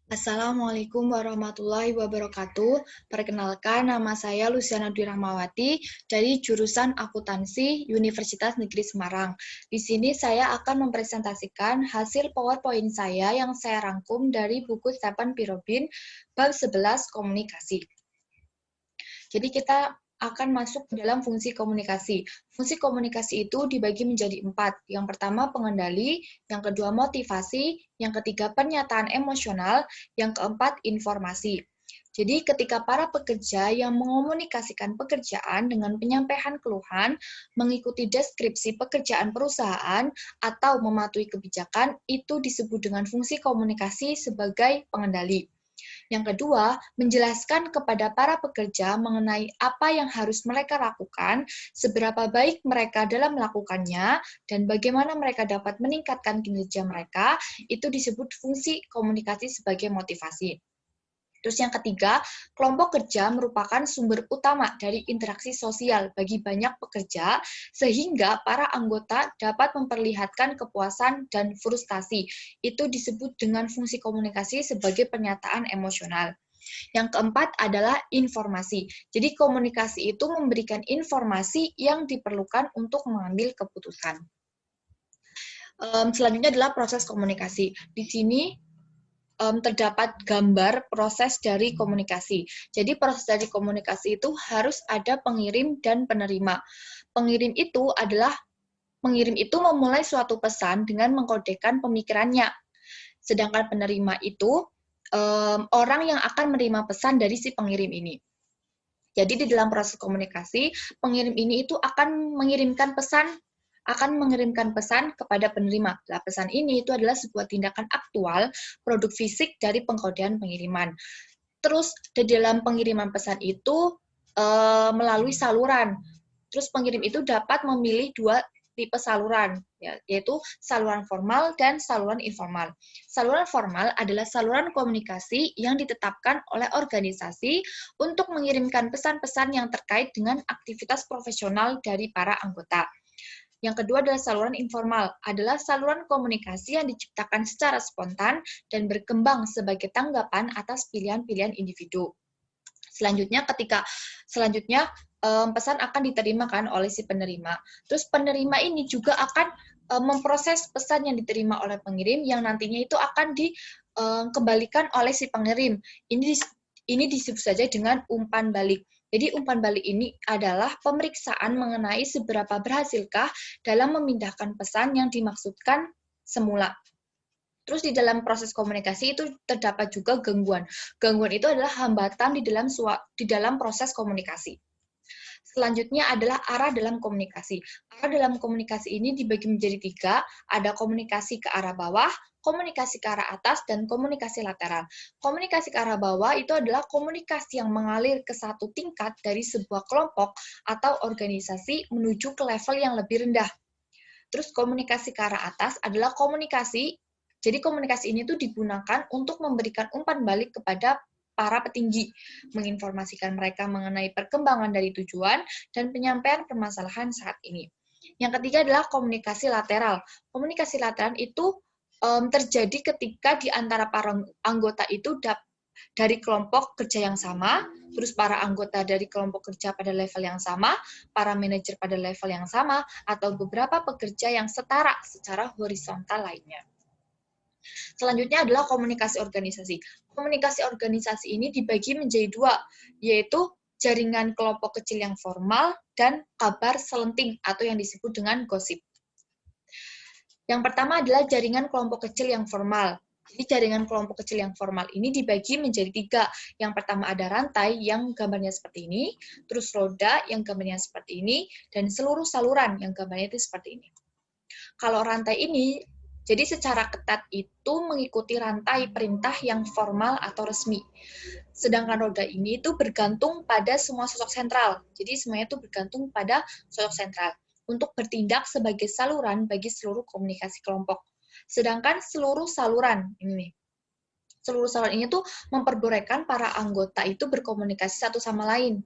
Assalamualaikum warahmatullahi wabarakatuh. Perkenalkan, nama saya Luciana Dwi Rahmawati dari jurusan Akuntansi Universitas Negeri Semarang. Di sini saya akan mempresentasikan hasil PowerPoint saya yang saya rangkum dari buku Stephen P. Robin, bab 11 komunikasi. Jadi kita akan masuk ke dalam fungsi komunikasi. Fungsi komunikasi itu dibagi menjadi 4. Yang pertama pengendali, yang kedua motivasi, yang ketiga pernyataan emosional, yang keempat informasi. Jadi ketika para pekerja yang mengomunikasikan pekerjaan dengan penyampaian keluhan, mengikuti deskripsi pekerjaan perusahaan, atau mematuhi kebijakan, itu disebut dengan fungsi komunikasi sebagai pengendali. Yang kedua, menjelaskan kepada para pekerja mengenai apa yang harus mereka lakukan, seberapa baik mereka dalam melakukannya, dan bagaimana mereka dapat meningkatkan kinerja mereka, itu disebut fungsi komunikasi sebagai motivasi. Terus yang ketiga, kelompok kerja merupakan sumber utama dari interaksi sosial bagi banyak pekerja, sehingga para anggota dapat memperlihatkan kepuasan dan frustasi. Itu disebut dengan fungsi komunikasi sebagai pernyataan emosional. Yang keempat adalah informasi. Jadi komunikasi itu memberikan informasi yang diperlukan untuk mengambil keputusan. Selanjutnya adalah proses komunikasi. Di sini terdapat gambar proses dari komunikasi. Jadi proses dari komunikasi itu harus ada pengirim dan penerima. Pengirim itu memulai suatu pesan dengan mengkodekan pemikirannya. Sedangkan penerima itu orang yang akan menerima pesan dari si pengirim ini. Jadi di dalam proses komunikasi, pengirim ini itu akan mengirimkan pesan kepada penerima. Nah, pesan ini itu adalah sebuah tindakan aktual, produk fisik dari pengkodean pengiriman. Terus di dalam pengiriman pesan itu melalui saluran. Terus pengirim itu dapat memilih dua tipe saluran, yaitu saluran formal dan saluran informal. Saluran formal adalah saluran komunikasi yang ditetapkan oleh organisasi untuk mengirimkan pesan-pesan yang terkait dengan aktivitas profesional dari para anggota. Yang kedua adalah saluran informal, adalah saluran komunikasi yang diciptakan secara spontan dan berkembang sebagai tanggapan atas pilihan-pilihan individu. Selanjutnya pesan akan diterima oleh si penerima. Terus penerima ini juga akan memproses pesan yang diterima oleh pengirim yang nantinya itu akan dikembalikan oleh si pengirim. Ini disebut saja dengan umpan balik. Jadi umpan balik ini adalah pemeriksaan mengenai seberapa berhasilkah dalam memindahkan pesan yang dimaksudkan semula. Terus di dalam proses komunikasi itu terdapat juga gangguan. Gangguan itu adalah hambatan di dalam proses komunikasi. Selanjutnya adalah arah dalam komunikasi. Arah dalam komunikasi ini dibagi menjadi 3, ada komunikasi ke arah bawah, komunikasi ke arah atas, dan komunikasi lateral. Komunikasi ke arah bawah itu adalah komunikasi yang mengalir ke satu tingkat dari sebuah kelompok atau organisasi menuju ke level yang lebih rendah. Terus komunikasi ke arah atas adalah jadi komunikasi ini tuh digunakan untuk memberikan umpan balik kepada para petinggi, menginformasikan mereka mengenai perkembangan dari tujuan dan penyampaian permasalahan saat ini. Yang ketiga adalah komunikasi lateral. Komunikasi lateral itu terjadi ketika di antara para anggota itu dari kelompok kerja yang sama, terus para anggota dari kelompok kerja pada level yang sama, para manajer pada level yang sama, atau beberapa pekerja yang setara secara horizontal lainnya. Selanjutnya adalah komunikasi organisasi. Komunikasi organisasi ini dibagi menjadi 2, yaitu jaringan kelompok kecil yang formal dan kabar selenting atau yang disebut dengan gosip. Yang pertama adalah jaringan kelompok kecil yang formal. Jadi jaringan kelompok kecil yang formal ini dibagi menjadi 3. Yang pertama ada rantai yang gambarnya seperti ini, terus roda yang gambarnya seperti ini, dan seluruh saluran yang gambarnya itu seperti ini. Kalau rantai ini, jadi secara ketat itu mengikuti rantai perintah yang formal atau resmi. Sedangkan roda ini itu bergantung pada semua sosok sentral. Jadi semuanya itu bergantung pada sosok sentral untuk bertindak sebagai saluran bagi seluruh komunikasi kelompok. Sedangkan seluruh saluran ini tuh memperbolehkan para anggota itu berkomunikasi satu sama lain.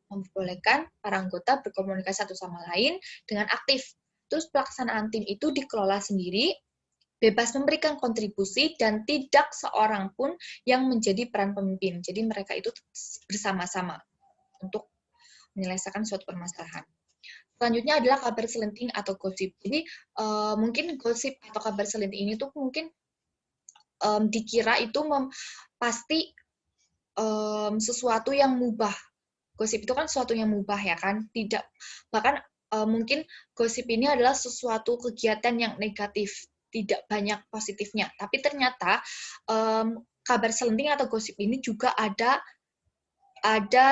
Memperbolehkan para anggota berkomunikasi satu sama lain dengan aktif. Terus pelaksanaan tim itu dikelola sendiri bebas memberikan kontribusi dan tidak seorang pun yang menjadi peran pemimpin. Jadi mereka itu bersama-sama untuk menyelesaikan suatu permasalahan. Selanjutnya adalah kabar selenting atau gosip. Jadi mungkin gosip atau kabar selenting ini tuh mungkin dikira itu pasti sesuatu yang mubah. Gosip itu kan sesuatu yang mubah ya kan, tidak bahkan mungkin gosip ini adalah sesuatu kegiatan yang negatif, tidak banyak positifnya. Tapi ternyata kabar selenting atau gosip ini juga ada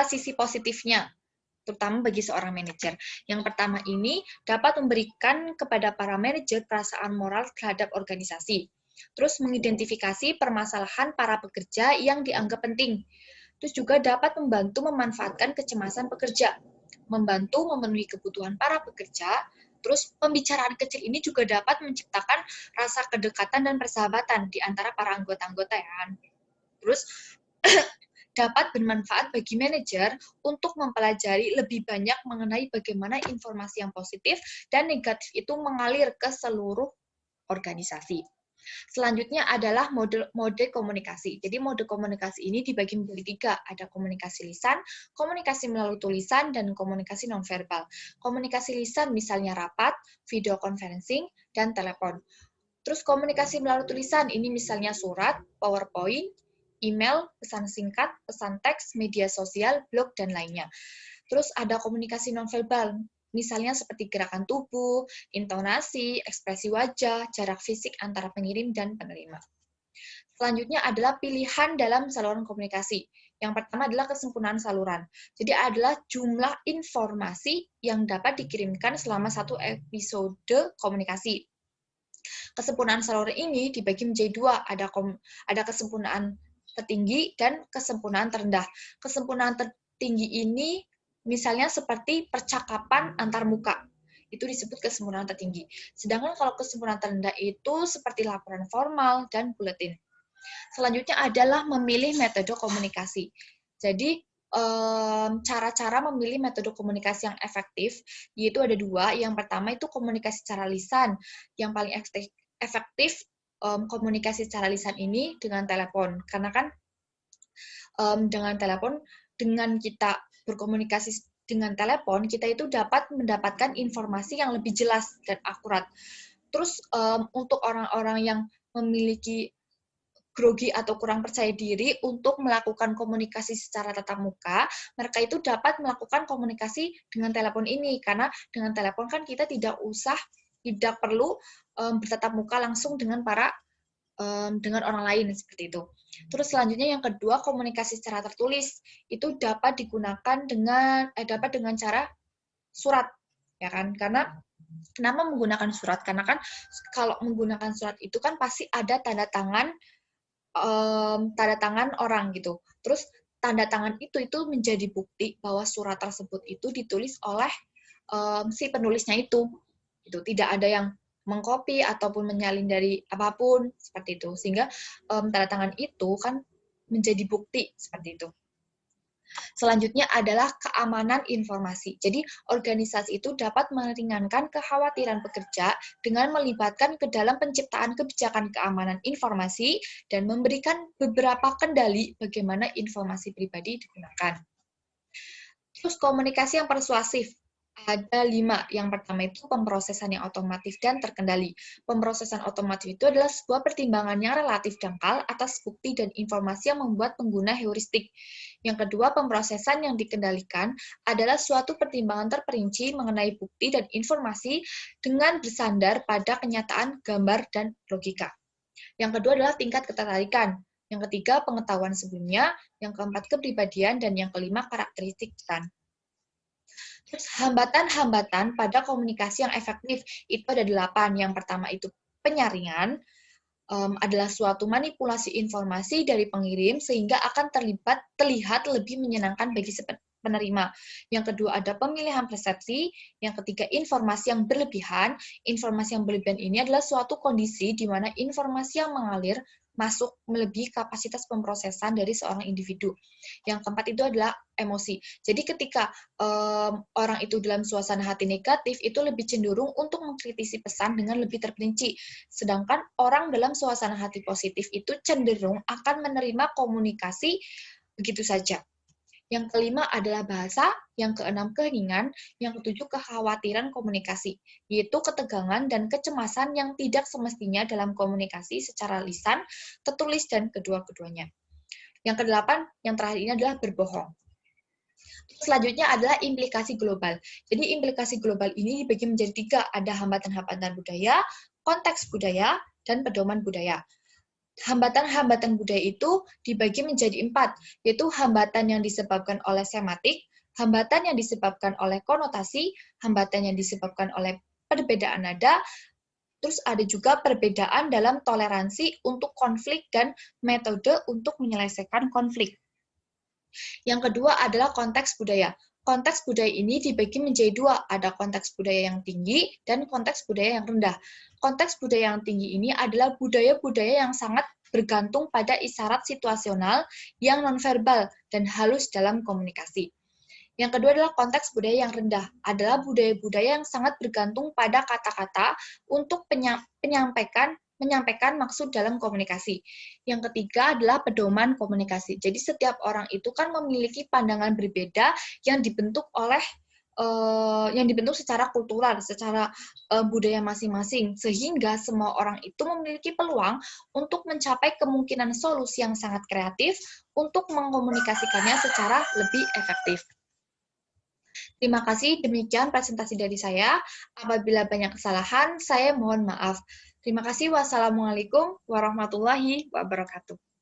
sisi positifnya, terutama bagi seorang manajer. Yang pertama ini dapat memberikan kepada para manajer perasaan moral terhadap organisasi. Terus mengidentifikasi permasalahan para pekerja yang dianggap penting. Terus juga dapat membantu memanfaatkan kecemasan pekerja, membantu memenuhi kebutuhan para pekerja. Terus pembicaraan kecil ini juga dapat menciptakan rasa kedekatan dan persahabatan di antara para anggota-anggota ya. Terus dapat bermanfaat bagi manajer untuk mempelajari lebih banyak mengenai bagaimana informasi yang positif dan negatif itu mengalir ke seluruh organisasi. Selanjutnya adalah mode komunikasi. Jadi mode komunikasi ini dibagi menjadi 3. Ada komunikasi lisan, komunikasi melalui tulisan, dan komunikasi nonverbal. Komunikasi lisan misalnya rapat, video conferencing, dan telepon. Terus komunikasi melalui tulisan ini misalnya surat, PowerPoint, email, pesan singkat, pesan teks, media sosial, blog, dan lainnya. Terus ada komunikasi nonverbal, misalnya seperti gerakan tubuh, intonasi, ekspresi wajah, jarak fisik antara pengirim dan penerima. Selanjutnya adalah pilihan dalam saluran komunikasi. Yang pertama adalah kesempurnaan saluran. Jadi adalah jumlah informasi yang dapat dikirimkan selama satu episode komunikasi. Kesempurnaan saluran ini dibagi menjadi 2, ada kesempurnaan tertinggi dan kesempurnaan terendah. Kesempurnaan tertinggi ini misalnya seperti percakapan antar muka, itu disebut kesempurnaan tertinggi. Sedangkan kalau kesempurnaan terendah itu seperti laporan formal dan buletin. Selanjutnya adalah memilih metode komunikasi. Jadi cara-cara memilih metode komunikasi yang efektif, yaitu ada 2. Yang pertama itu komunikasi secara lisan. Yang paling efektif komunikasi secara lisan ini dengan telepon. Karena kan dengan telepon, dengan kita berkomunikasi dengan telepon, kita itu dapat mendapatkan informasi yang lebih jelas dan akurat. Terus untuk orang-orang yang memiliki grogi atau kurang percaya diri untuk melakukan komunikasi secara tatap muka, mereka itu dapat melakukan komunikasi dengan telepon ini, karena dengan telepon kan kita tidak perlu bertatap muka langsung dengan dengan orang lain seperti itu. Terus selanjutnya yang kedua, komunikasi secara tertulis itu dapat digunakan dengan cara surat, ya kan? Karena kenapa menggunakan surat? Karena kan kalau menggunakan surat itu kan pasti ada tanda tangan orang gitu. Terus tanda tangan itu menjadi bukti bahwa surat tersebut itu ditulis oleh si penulisnya itu. Itu tidak ada yang mengcopy ataupun menyalin dari apapun seperti itu, sehingga tanda tangan itu kan menjadi bukti seperti itu. Selanjutnya adalah keamanan informasi. Jadi organisasi itu dapat meringankan kekhawatiran pekerja dengan melibatkan ke dalam penciptaan kebijakan keamanan informasi dan memberikan beberapa kendali bagaimana informasi pribadi digunakan. Terus komunikasi yang persuasif. Ada 5. Yang pertama itu pemrosesan yang otomatis dan terkendali. Pemrosesan otomatis itu adalah sebuah pertimbangan yang relatif dangkal atas bukti dan informasi yang membuat pengguna heuristik. Yang kedua, pemrosesan yang dikendalikan adalah suatu pertimbangan terperinci mengenai bukti dan informasi dengan bersandar pada kenyataan, gambar, dan logika. Yang kedua adalah tingkat ketertarikan. Yang ketiga, pengetahuan sebelumnya. Yang keempat, kepribadian. Dan yang kelima, karakteristik pesan. Terus hambatan-hambatan pada komunikasi yang efektif itu ada 8. Yang pertama itu penyaringan, adalah suatu manipulasi informasi dari pengirim sehingga akan terlihat lebih menyenangkan bagi penerima. Yang kedua ada pemilihan persepsi. Yang ketiga informasi yang berlebihan. Informasi yang berlebihan ini adalah suatu kondisi di mana informasi yang mengalir masuk melebihi kapasitas pemrosesan dari seorang individu. Yang keempat itu adalah emosi. Jadi ketika orang itu dalam suasana hati negatif, itu lebih cenderung untuk mengkritisi pesan dengan lebih terperinci. Sedangkan orang dalam suasana hati positif itu cenderung akan menerima komunikasi begitu saja. Yang kelima adalah bahasa, yang keenam keheningan, yang ketujuh kekhawatiran komunikasi, yaitu ketegangan dan kecemasan yang tidak semestinya dalam komunikasi secara lisan, tertulis, dan kedua-keduanya. Yang kedelapan, yang terakhir ini adalah berbohong. Selanjutnya adalah implikasi global. Jadi implikasi global ini dibagi menjadi tiga, ada hambatan-hambatan budaya, konteks budaya, dan pedoman budaya. Hambatan-hambatan budaya itu dibagi menjadi empat, yaitu hambatan yang disebabkan oleh sematik, hambatan yang disebabkan oleh konotasi, hambatan yang disebabkan oleh perbedaan nada, terus ada juga perbedaan dalam toleransi untuk konflik dan metode untuk menyelesaikan konflik. Yang kedua adalah konteks budaya. Konteks budaya ini dibagi menjadi dua, ada konteks budaya yang tinggi dan konteks budaya yang rendah. Konteks budaya yang tinggi ini adalah budaya-budaya yang sangat bergantung pada isyarat situasional yang nonverbal dan halus dalam komunikasi. Yang kedua adalah konteks budaya yang rendah, adalah budaya-budaya yang sangat bergantung pada kata-kata untuk menyampaikan maksud dalam komunikasi. Yang ketiga adalah pedoman komunikasi. Jadi setiap orang itu kan memiliki pandangan berbeda yang dibentuk secara kultural, secara budaya masing-masing, sehingga semua orang itu memiliki peluang untuk mencapai kemungkinan solusi yang sangat kreatif untuk mengkomunikasikannya secara lebih efektif. Terima kasih, demikian presentasi dari saya. Apabila banyak kesalahan, saya mohon maaf. Terima kasih. Wassalamualaikum warahmatullahi wabarakatuh.